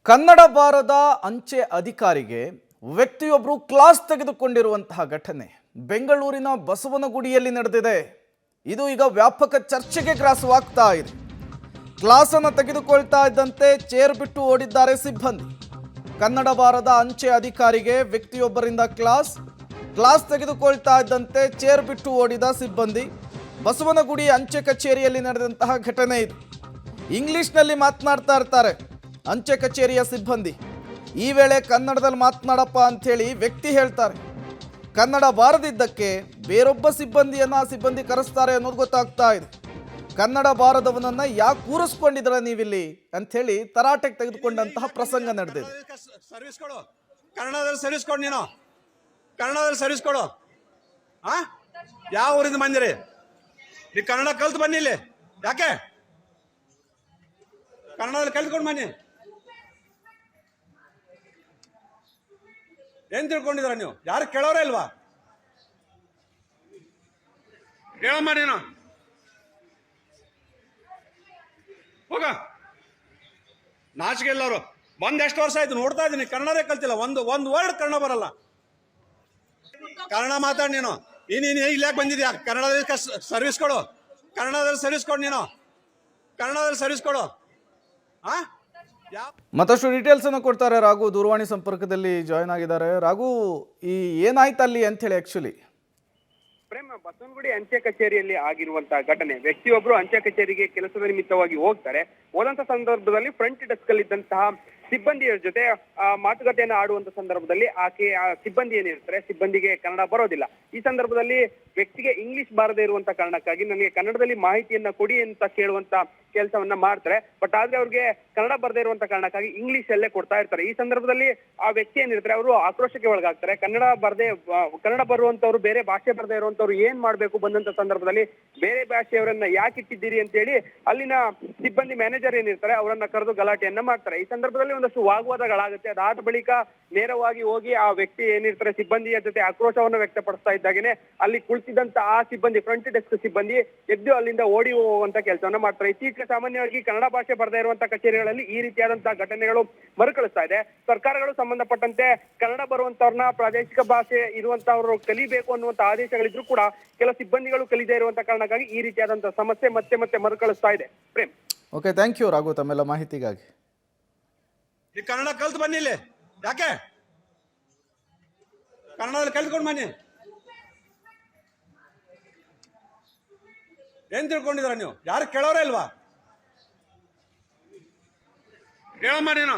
ಕನ್ನಡ ಬಾರದ ಅಂಚೆ ಅಧಿಕಾರಿಗೆ ವ್ಯಕ್ತಿಯೊಬ್ಬರು ಕ್ಲಾಸ್ ತೆಗೆದುಕೊಂಡಿರುವಂತಹ ಘಟನೆ ಬೆಂಗಳೂರಿನ ಬಸವನಗುಡಿಯಲ್ಲಿ ನಡೆದಿದೆ. ಇದು ಈಗ ವ್ಯಾಪಕ ಚರ್ಚೆಗೆ ಗ್ರಾಸವಾಗ್ತಾ ಇದೆ. ಕ್ಲಾಸನ್ನು ತೆಗೆದುಕೊಳ್ತಾ ಇದ್ದಂತೆ ಚೇರ್ ಬಿಟ್ಟು ಓಡಿದ್ದಾರೆ ಸಿಬ್ಬಂದಿ. ಕನ್ನಡ ಬಾರದ ಅಂಚೆ ಅಧಿಕಾರಿಗೆ ವ್ಯಕ್ತಿಯೊಬ್ಬರಿಂದ ಕ್ಲಾಸ್ ತೆಗೆದುಕೊಳ್ತಾ ಇದ್ದಂತೆ ಚೇರ್ ಬಿಟ್ಟು ಓಡಿದ ಸಿಬ್ಬಂದಿ. ಬಸವನಗುಡಿ ಅಂಚೆ ಕಚೇರಿಯಲ್ಲಿ ನಡೆದಂತಹ ಘಟನೆ ಇದು. ಇಂಗ್ಲಿಷ್ನಲ್ಲಿ ಮಾತನಾಡ್ತಾ ಇರ್ತಾರೆ ಅಂಚೆ ಕಚೇರಿಯ ಸಿಬ್ಬಂದಿ. ಈ ವೇಳೆ ಕನ್ನಡದಲ್ಲಿ ಮಾತನಾಡಪ್ಪ ಅಂಥೇಳಿ ವ್ಯಕ್ತಿ ಹೇಳ್ತಾರೆ. ಕನ್ನಡ ಬಾರದಿದ್ದಕ್ಕೆ ಬೇರೊಬ್ಬ ಸಿಬ್ಬಂದಿ ಕರೆಸ್ತಾರೆ ಅನ್ನೋದು ಗೊತ್ತಾಗ್ತಾ ಇದೆ. ಕನ್ನಡ ಬಾರದವನನ್ನ ಯಾಕೆ ಕೂರಿಸ್ಕೊಂಡಿದ್ರ ನೀವಿಲ್ಲಿ ಅಂಥೇಳಿ ತರಾಟೆಗೆ ತೆಗೆದುಕೊಂಡಂತಹ ಪ್ರಸಂಗ ನಡೆದಿದೆ. ಸರ್ವಿಸ್ ಕೊಡು, ಕನ್ನಡದಲ್ಲಿ ಸರ್ವಿಸ್ ಕೊಡು, ನೀನು ಕನ್ನಡದಲ್ಲಿ ಸರ್ವಿಸ್ ಕೊಡು. ಯಾವ ಊರಿಂದ ಬಂದಿರಿ? ನೀ ಕನ್ನಡ ಕಲ್ತು ಬನ್ನಿ ಇಲ್ಲಿ. ಯಾಕೆ ಕನ್ನಡದಲ್ಲಿ ಕಲ್ತ್ಕೊಂಡು ಬನ್ನಿ. ಏನ್ ತಿಳ್ಕೊಂಡಿದ್ರ ನೀವು? ಯಾರು ಕೇಳೋರೇ ಇಲ್ವಾ? ಹೇಳಮ್ಮ ನೀನು ಹೋಗ. ನಾಚಿಕೆ ಎಲ್ಲವರು ಎಷ್ಟು ವರ್ಷ ಆಯ್ತು ನೋಡ್ತಾ ಇದ್ದೀನಿ, ಕನ್ನಡನೇ ಕಲ್ತಿಲ್ಲ. ಒಂದು ವರ್ಡ್ ಕನ್ನಡ ಬರಲ್ಲ. ಕನ್ನಡ ಮಾತಾಡಿ ನೀನು. ನೀನು ಇಲ್ಲಾಕೆ ಬಂದಿದ್ಯಾ? ಕನ್ನಡದಲ್ಲಿ ಸರ್ವಿಸ್ ಕೊಡು, ಕನ್ನಡದಲ್ಲಿ ಸರ್ವಿಸ್ ಕೊಡು, ನೀನು ಕನ್ನಡದಲ್ಲಿ ಸರ್ವಿಸ್ ಕೊಡು. ಮತ್ತಷ್ಟು ಡೀಟೇಲ್ಸ್ ಅನ್ನು ಕೊಡ್ತಾರೆ ರಾಘು. ದೂರವಾಣಿ ಸಂಪರ್ಕದಲ್ಲಿ ಜಾಯ್ನ್ ಆಗಿದ್ದಾರೆ. ರಾಘು, ಈ ಏನಾಯ್ತು ಅಲ್ಲಿ ಅಂತ ಹೇಳಿ ಆಕ್ಚುಲಿ ಪ್ರೇಮ, ಬಸವನಗುಡಿ ಅಂಚೆ ಕಚೇರಿಯಲ್ಲಿ ಆಗಿರುವಂತಹ ಘಟನೆ. ವ್ಯಕ್ತಿಯೊಬ್ಬರು ಅಂಚೆ ಕಚೇರಿಗೆ ಕೆಲಸದ ನಿಮಿತ್ತವಾಗಿ ಹೋಗ್ತಾರೆ. ಹೋದಂತ ಸಂದರ್ಭದಲ್ಲಿ ಫ್ರಂಟ್ ಡೆಸ್ಕ್ ಅಲ್ಲಿ ಇದ್ದಂತಹ ಸಿಬ್ಬಂದಿಯ ಜೊತೆ ಮಾತುಕತೆಯನ್ನು ಆಡುವಂತ ಸಂದರ್ಭದಲ್ಲಿ ಸಿಬ್ಬಂದಿ ಏನಿರ್ತಾರೆ, ಸಿಬ್ಬಂದಿಗೆ ಕನ್ನಡ ಬರೋದಿಲ್ಲ. ಈ ಸಂದರ್ಭದಲ್ಲಿ ವ್ಯಕ್ತಿಗೆ ಇಂಗ್ಲಿಷ್ ಬಾರದೇ ಇರುವಂತ ಕಾರಣಕ್ಕಾಗಿ ನನಗೆ ಕನ್ನಡದಲ್ಲಿ ಮಾಹಿತಿಯನ್ನ ಕೊಡಿ ಅಂತ ಕೇಳುವಂತ ಕೆಲಸವನ್ನ ಮಾಡ್ತಾರೆ. ಬಟ್ ಆದ್ರೆ ಅವ್ರಿಗೆ ಕನ್ನಡ ಬರದೇ ಇರುವಂತ ಕಾರಣಕ್ಕಾಗಿ ಇಂಗ್ಲಿಷ್ ಅಲ್ಲೇ ಕೊಡ್ತಾ ಇರ್ತಾರೆ. ಈ ಸಂದರ್ಭದಲ್ಲಿ ಆ ವ್ಯಕ್ತಿ ಏನಿರ್ತಾರೆ ಅವರು ಆಕ್ರೋಶಕ್ಕೆ ಒಳಗಾಗ್ತಾರೆ. ಕನ್ನಡ ಬರುವಂತವ್ರು, ಬೇರೆ ಭಾಷೆ ಬರದೇ ಇರುವಂತವ್ರು ಏನ್ ಮಾಡ್ಬೇಕು? ಬಂದಂತ ಸಂದರ್ಭದಲ್ಲಿ ಬೇರೆ ಭಾಷೆಯವರನ್ನ ಯಾಕೆ ಇಟ್ಟಿದ್ದೀರಿ ಅಂತ ಹೇಳಿ ಅಲ್ಲಿನ ಸಿಬ್ಬಂದಿ ಮ್ಯಾನೇಜರ್ ಏನಿರ್ತಾರೆ ಅವರನ್ನ ಕರೆದು ಗಲಾಟೆಯನ್ನ ಮಾಡ್ತಾರೆ. ಈ ಸಂದರ್ಭದಲ್ಲಿ ಒಂದಷ್ಟು ವಾಗ್ವಾದಗಳಾಗುತ್ತೆ. ಅದಾದ ಬಳಿಕ ನೇರವಾಗಿ ಹೋಗಿ ಆ ವ್ಯಕ್ತಿ ಏನಿರ್ತಾರೆ ಸಿಬ್ಬಂದಿಯ ಜೊತೆ ಆಕ್ರೋಶವನ್ನು ವ್ಯಕ್ತಪಡಿಸ್ತಾ ಇದ್ದಾಗೇನೆ ಅಲ್ಲಿ ಕುಳಿತಿದ್ದಂತ ಆ ಸಿಬ್ಬಂದಿ, ಫ್ರಂಟ್ ಡೆಸ್ಕ್ ಸಿಬ್ಬಂದಿ ಎದ್ದು ಅಲ್ಲಿಂದ ಓಡಿ ಹೋಗುವಂತ ಕೆಲಸವನ್ನ ಮಾಡ್ತಾರೆ. ಇತ್ತೀಚೆಗೆ ಸಾಮಾನ್ಯವಾಗಿ ಕನ್ನಡ ಭಾಷೆ ಬರದೇ ಇರುವಂತಹ ಕಚೇರಿಗಳಲ್ಲಿ ಈ ರೀತಿಯಾದಂತಹ ಘಟನೆಗಳು ಮರುಕಳಿಸ್ತಾ ಇದೆ. ಸರ್ಕಾರಗಳು ಸಂಬಂಧಪಟ್ಟಂತೆ ಕನ್ನಡ ಬರುವಂತವ್ರನ್ನ ಪ್ರಾದೇಶಿಕ ಭಾಷೆ ಇರುವಂತವ್ರು ಕಲಿಬೇಕು ಅನ್ನುವಂತ ಆದೇಶಗಳಿದ್ರು ಕೂಡ ಕೆಲ ಸಿಬ್ಬಂದಿಗಳು ಕಲಿದೇ ಇರುವಂತಹ ಕಾರಣಕ್ಕಾಗಿ ಈ ರೀತಿಯಾದಂತಹ ಸಮಸ್ಯೆ ಮತ್ತೆ ಮರುಕಳಿಸ್ತಾ ಇದೆ. Prem. Okay, thank you Raghu ತಮ್ಮೆಲ್ಲ ಮಾಹಿತಿಗಾಗಿ. ಈ ಕನ್ನಡ ಕಲ್ತು ಬನ್ನಿ ಇಲ್ಲಿ. ಯಾಕೆ ಕನ್ನಡದಲ್ಲಿ ಕಲ್ತ್ಕೊಂಡು ಬನ್ನಿ. ಏನ್ ತಿಳ್ಕೊಂಡಿದ್ರ ನೀವು? ಯಾರು ಕೇಳೋರೇ ಇಲ್ವಾ? ಹೇಳಮ್ಮ ನೀನು.